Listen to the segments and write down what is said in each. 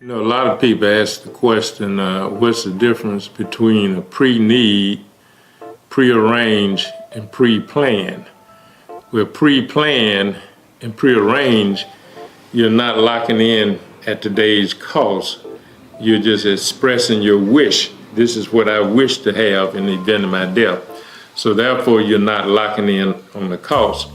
You know, a lot of people ask the question, what's the difference between a pre-need, pre-arrange, and pre-plan? Well, pre-plan and pre-arrange, you're not locking in at today's cost. You're just expressing your wish. This is what I wish to have in the event of my death. So therefore, you're not locking in on the cost.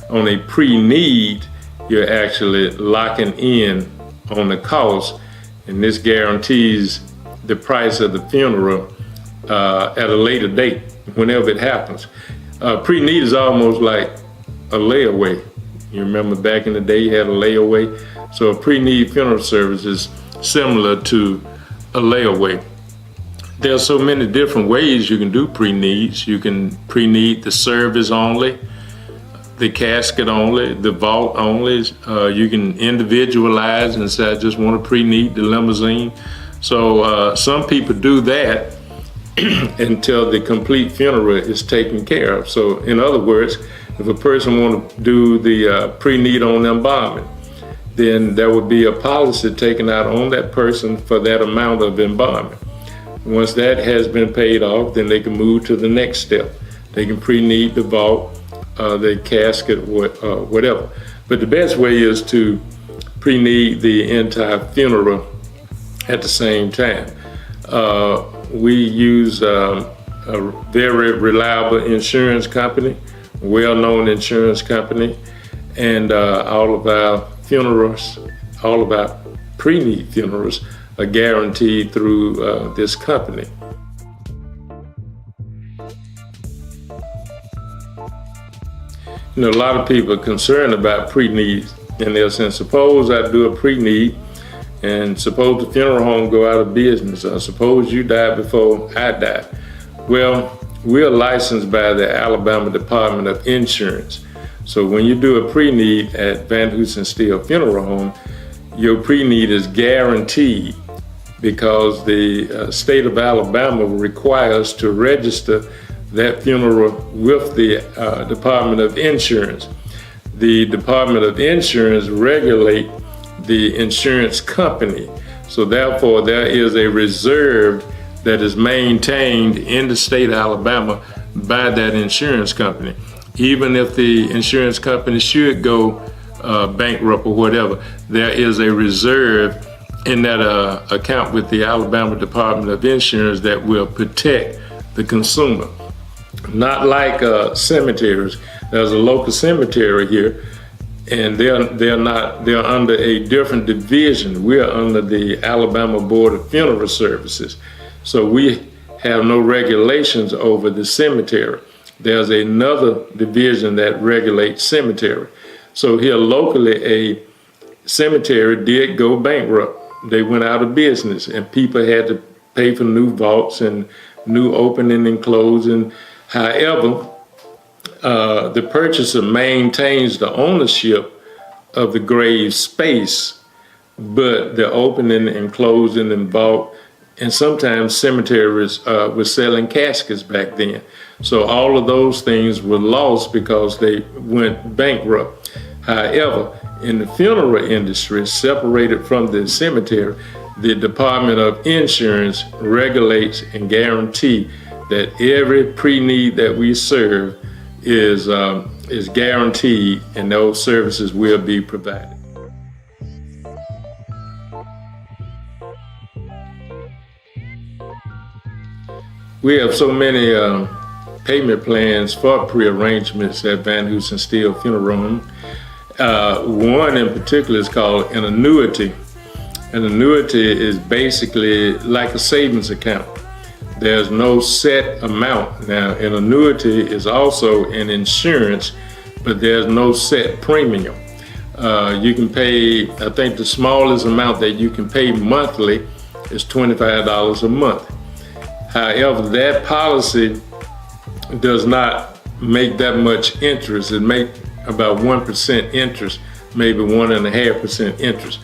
On a pre-need, you're actually locking in on the cost, and this guarantees the price of the funeral at a later date, whenever it happens. Pre-need is almost like a layaway. You remember back in the day you had a layaway? So a pre-need funeral service is similar to a layaway. There are so many different ways you can do pre-needs. You can pre-need the service only, the casket only, the vault only. You can individualize and say, I just want to pre-need the limousine. So some people do that until the complete funeral is taken care of. So in other words, if a person want to do the pre-need on the embalming, then there would be a policy taken out on that person for that amount of embalming. Once that has been paid off, then they can move to the next step. They can pre-need the vault, the casket, whatever. But the best way is to pre-need the entire funeral at the same time. We use a very reliable insurance company, well-known insurance company, and all of our funerals, all of our pre-need funerals are guaranteed through this company. You know, a lot of people are concerned about pre-need, and they're saying, suppose I do a pre-need, and suppose the funeral home go out of business, or suppose you die before I die. Well, we're licensed by the Alabama Department of Insurance. So when you do a pre-need at Van Hoosen Steel Funeral Home, your pre-need is guaranteed because the state of Alabama requires to register that funeral with the Department of Insurance. The Department of Insurance regulate the insurance company. So therefore, there is a reserve that is maintained in the state of Alabama by that insurance company. Even if the insurance company should go bankrupt or whatever, there is a reserve in that account with the Alabama Department of Insurance that will protect the consumer. Not like cemeteries. There's a local cemetery here, and they're under a different division. We're under the Alabama Board of Funeral Services. So we have no regulations over the cemetery. There's another division that regulates cemetery. So here locally, a cemetery did go bankrupt. They went out of business, and people had to pay for new vaults and new opening and closing. However, the purchaser maintains the ownership of the grave space, but the opening and closing and vault, and sometimes cemeteries were selling caskets back then. So all of those things were lost because they went bankrupt. However, in the funeral industry, separated from the cemetery, the Department of Insurance regulates and guarantees that every pre-need that we serve is guaranteed, and those services will be provided. We have so many payment plans for pre-arrangements at Van Hoosen Steel Funeral Home. One in particular is called an annuity. An annuity is basically like a savings account. There's no set amount. Now, an annuity is also an insurance, but there's no set premium. You can pay, I think the smallest amount that you can pay monthly is $25 a month. However, that policy does not make that much interest. It makes about 1% interest, maybe 1.5% interest.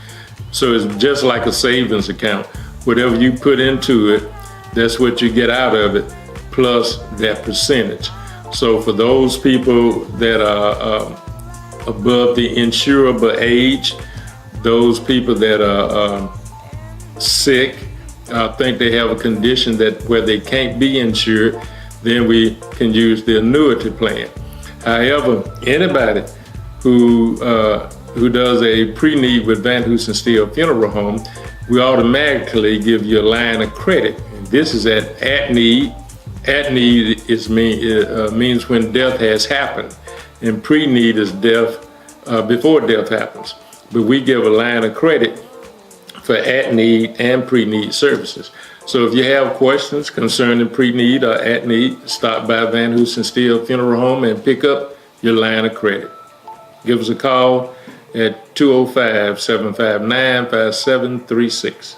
So it's just like a savings account. Whatever you put into it, that's what you get out of it, plus that percentage. So for those people that are above the insurable age, those people that are sick, think they have a condition that where they can't be insured, then we can use the annuity plan. However, anybody who does a pre-need with Van Hooston Steel Funeral Home, we automatically give you a line of credit. And this is at need. At need means when death has happened, and pre-need is death before death happens. But we give a line of credit for at need and pre-need services. So if you have questions concerning pre-need or at need, stop by Van Hooston Steel Funeral Home and pick up your line of credit. Give us a call at 205-759-5736.